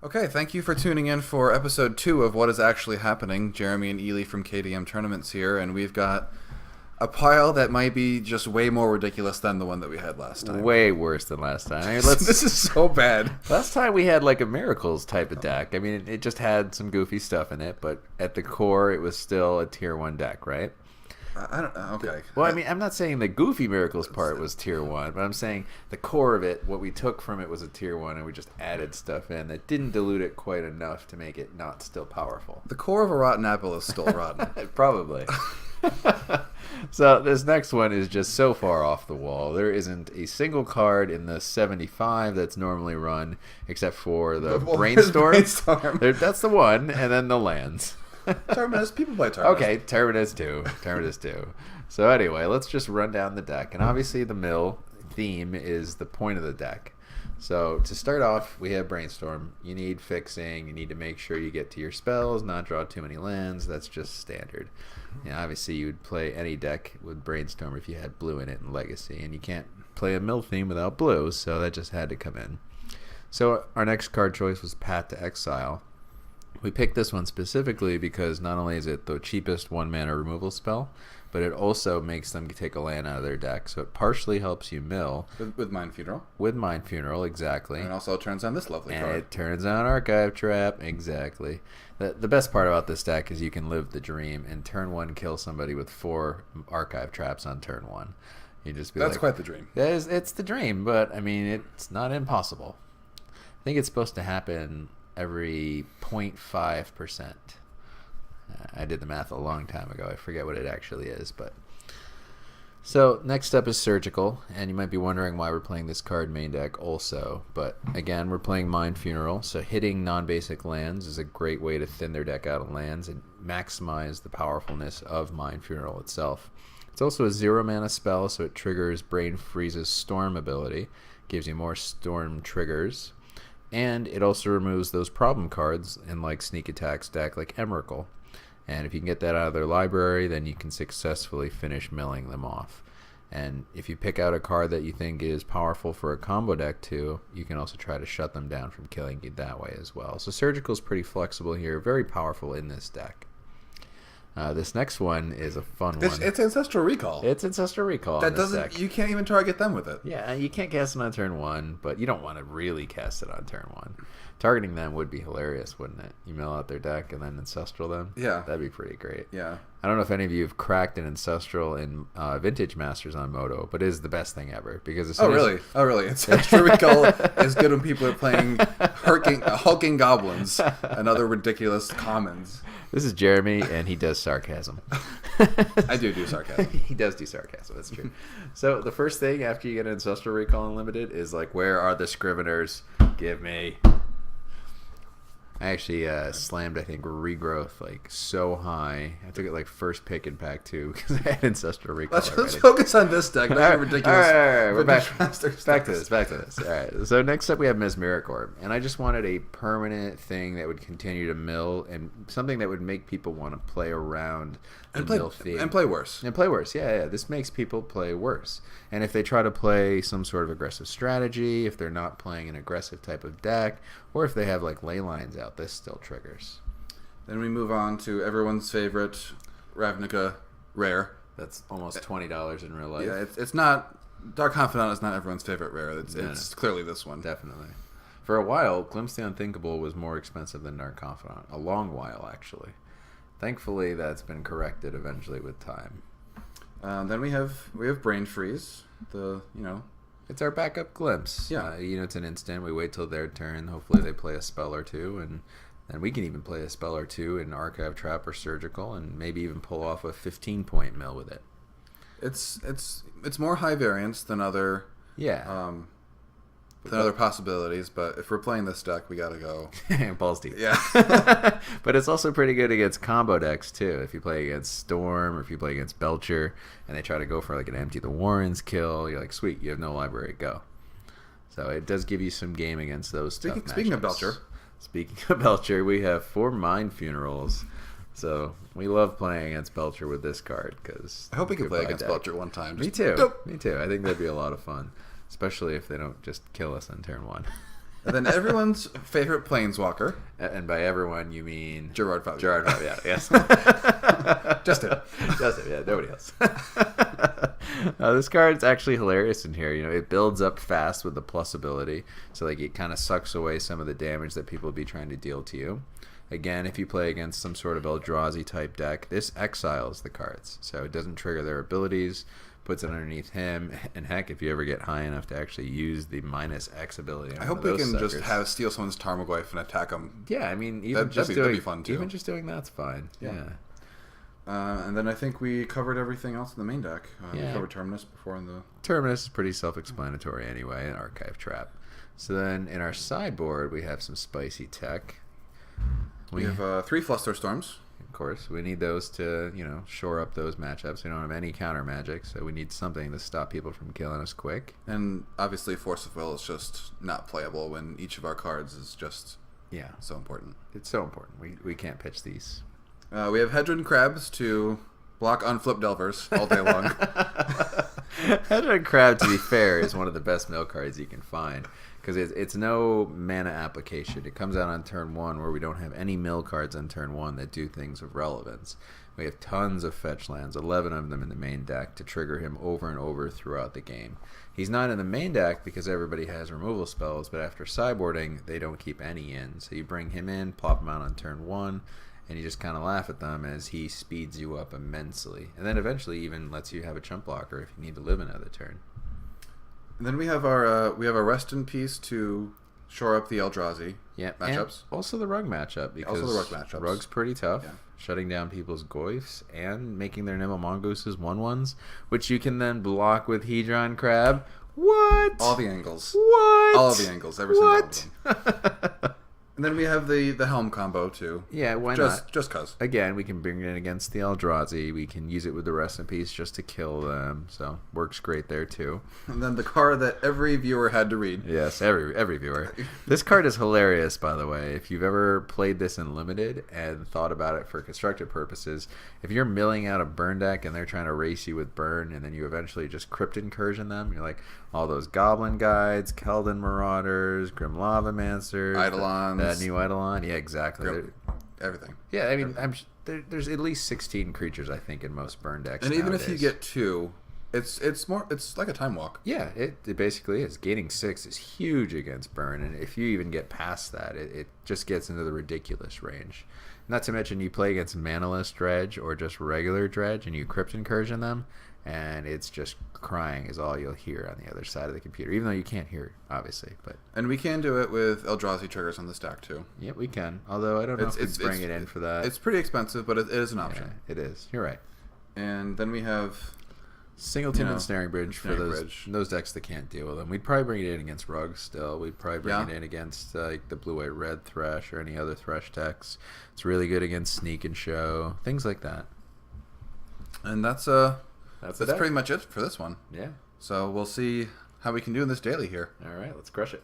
Okay, thank you for tuning in for episode 2 of What Is Actually Happening. Jeremy and Eli from KDM Tournaments here, and we've got a pile that might be just way more ridiculous than the one that we had last time. Way worse than last time. This is so bad. Last time we had like a Miracles type of deck. I mean, it just had some goofy stuff in it, but at the core, it was still a tier 1 deck, right? I don't know. Okay. Well, I mean, I'm not saying the goofy Miracles part was tier 1, but I'm saying the core of it, what we took from it was a tier 1, and we just added stuff in that didn't dilute it quite enough to make it not still powerful. The core of a rotten apple is still rotten. Probably. So this next one is just so far off the wall. There isn't a single card in the 75 that's normally run, except for the Brainstorm. That's the one, and then the lands. Terminus, people play Terminus. Okay, Terminus 2. Terminus 2. So anyway, let's just run down the deck. And obviously the mill theme is the point of the deck. So to start off, we have Brainstorm. You need fixing. You need to make sure you get to your spells, not draw too many lands. That's just standard. Obviously, you would play any deck with Brainstorm if you had blue in it in Legacy. And you can't play a mill theme without blue, so that just had to come in. So our next card choice was Path to Exile. We picked this one specifically because not only is it the cheapest 1-mana removal spell, but it also makes them take a land out of their deck. So it partially helps you mill. With Mind Funeral. With Mind Funeral, exactly. And also turns on this lovely card. And it turns on Archive Trap, exactly. The best part about this deck is you can live the dream and turn 1 kill somebody with 4 Archive Traps on turn 1. You just be That's quite the dream. It's the dream, but I mean, it's not impossible. I think it's supposed to happen every 0.5%. I did the math a long time ago. I forget what it actually is, but so next up is Surgical, and you might be wondering why we're playing this card main deck also, but again, we're playing Mind Funeral, so hitting non-basic lands is a great way to thin their deck out of lands and maximize the powerfulness of Mind Funeral itself. It's also a 0-mana spell, so it triggers Brain Freeze's Storm ability, gives you more Storm triggers, and it also removes those problem cards in like Sneak Attack's deck, like Emrakul. And if you can get that out of their library, then you can successfully finish milling them off. And if you pick out a card that you think is powerful for a combo deck too, you can also try to shut them down from killing you that way as well. So Surgical is pretty flexible here, very powerful in this deck. This next one is a fun one. It's Ancestral Recall. It's Ancestral Recall. That doesn't. You can't even target them with it. Yeah, you can't cast it on turn 1, but you don't want to really cast it on turn 1. Targeting them would be hilarious, wouldn't it? You mill out their deck and then Ancestral them. Yeah, that'd be pretty great. Yeah. I don't know if any of you have cracked an Ancestral in Vintage Masters on Moto, but it is the best thing ever because really? Ancestral Recall is good when people are playing hulking goblins and other ridiculous commons. This is Jeremy, and he does sarcasm. I do sarcasm. He does do sarcasm, that's true. So the first thing after you get an Ancestral Recall Unlimited is like, where are the Scriveners? Give me. I actually slammed, I think, Regrowth like so high. I took it like first pick in pack 2 because I had Ancestral Recall. Let's focus on this deck. That's ridiculous. All right. We're back to this. All right. So next up we have Mesmericorp, and I just wanted a permanent thing that would continue to mill and something that would make people want to play around and mill theme. And play worse. Yeah. This makes people play worse. And if they try to play some sort of aggressive strategy, if they're not playing an aggressive type of deck, or if they have like ley lines out, this still triggers. Then we move on to everyone's favorite Ravnica rare. That's almost $20 in real life. Yeah, it's not. Dark Confidant is not everyone's favorite rare. It's clearly this one. Definitely. For a while, Glimpse the Unthinkable was more expensive than Dark Confidant. A long while, actually. Thankfully, that's been corrected eventually with time. Then we have Brain Freeze. It's our backup Glimpse. Yeah. It's an instant. We wait till their turn. Hopefully they play a spell or two, and then we can even play a spell or two in Archive Trap or Surgical, and maybe even pull off a 15-point mill with it. It's more high variance than other other possibilities, but if we're playing this deck, we gotta go balls deep. Yeah. But it's also pretty good against combo decks too. If you play against Storm or if you play against Belcher and they try to go for like an Empty the Warrens kill, you're like, sweet, you have no library, go. So it does give you some game against those tough matchups. Speaking of Belcher, we have 4 Mind Funerals. So we love playing against Belcher with this card because I hope we can play against Belcher one time. Me too. I think that'd be a lot of fun. Especially if they don't just kill us on turn 1. And then everyone's favorite planeswalker. And by everyone, you mean... Gerard Fabian. Gerard Fabian, yes. Just him. Just him, yeah, nobody else. This card's actually hilarious in here. It builds up fast with the plus ability. So like it kind of sucks away some of the damage that people would be trying to deal to you. Again, if you play against some sort of Eldrazi type deck, this exiles the cards. So it doesn't trigger their abilities, puts it underneath him, and heck, if you ever get high enough to actually use the -X ability on I hope we can just steal someone's Tarmogoyf and attack them. Yeah, I mean, even that'd just be fun too. Even just doing that's fine. Yeah. And then I think we covered everything else in the main deck. We Yeah. covered Terminus before in the... Terminus is pretty self-explanatory anyway, an Archive Trap. So then in our sideboard, we have some spicy tech. We have 3 Flusterstorms. Of course, we need those to, shore up those matchups. We don't have any counter magic, so we need something to stop people from killing us quick. And obviously Force of Will is just not playable when each of our cards is just so important. It's so important. We can't pitch these. We have Hedron Crabs to block unflip Delvers all day long. Hedron Crab, to be fair, is one of the best mill cards you can find. Because it's no mana application. It comes out on turn 1 where we don't have any mill cards on turn 1 that do things of relevance. We have tons of fetch lands, 11 of them in the main deck, to trigger him over and over throughout the game. He's not in the main deck because everybody has removal spells, but after sideboarding, they don't keep any in. So you bring him in, plop him out on turn 1, and you just kind of laugh at them as he speeds you up immensely. And then eventually even lets you have a chump blocker if you need to live another turn. And then we have our Rest in Peace to shore up the Eldrazi matchups. And also the Rug matchup, because Rug's pretty tough, shutting down people's Goyfs and making their Nimble Mongooses 1/1s, which you can then block with Hedron Crab. What? All the angles. What? All of the angles, every single one of them. And then we have the Helm combo too. Yeah, why not? Just cause. Again, we can bring it in against the Eldrazi. We can use it with the Rest in Peace just to kill them. So works great there too. And then the card that every viewer had to read. Yes, every viewer. This card is hilarious, by the way. If you've ever played this in Limited and thought about it for constructed purposes, if you're milling out a burn deck and they're trying to race you with burn, and then you eventually just Crypt Incursion them, you're like, all those Goblin Guides, Keldon Marauders, Grim Lavamancers, Eidolons. That new Eidolon. Yeah, exactly. Everything. Yeah, I mean, there's at least 16 creatures, I think, in most burn decks. And nowadays. even if you get 2, it's like a time walk. Yeah, it basically is. Gaining 6 is huge against burn, and if you even get past that, it just gets into the ridiculous range. Not to mention you play against Manaless Dredge or just regular Dredge, and you Crypt Incursion them, and it's just crying is all you'll hear on the other side of the computer, even though you can't hear it, obviously. And we can do it with Eldrazi triggers on the stack too. Yeah, we can. Although I don't know if we bring it in for that. It's pretty expensive, but it is an option. Yeah, it is. You're right. And then we have Singleton and Snaring Bridge for those decks that can't deal with them. We'd probably bring it in against Rugs still. We'd probably bring it in against the Blue-White-Red Thresh or any other Thresh decks. It's really good against Sneak and Show, things like that. And that's pretty much it for this one. Yeah. So we'll see how we can do in this daily here. All right, let's crush it.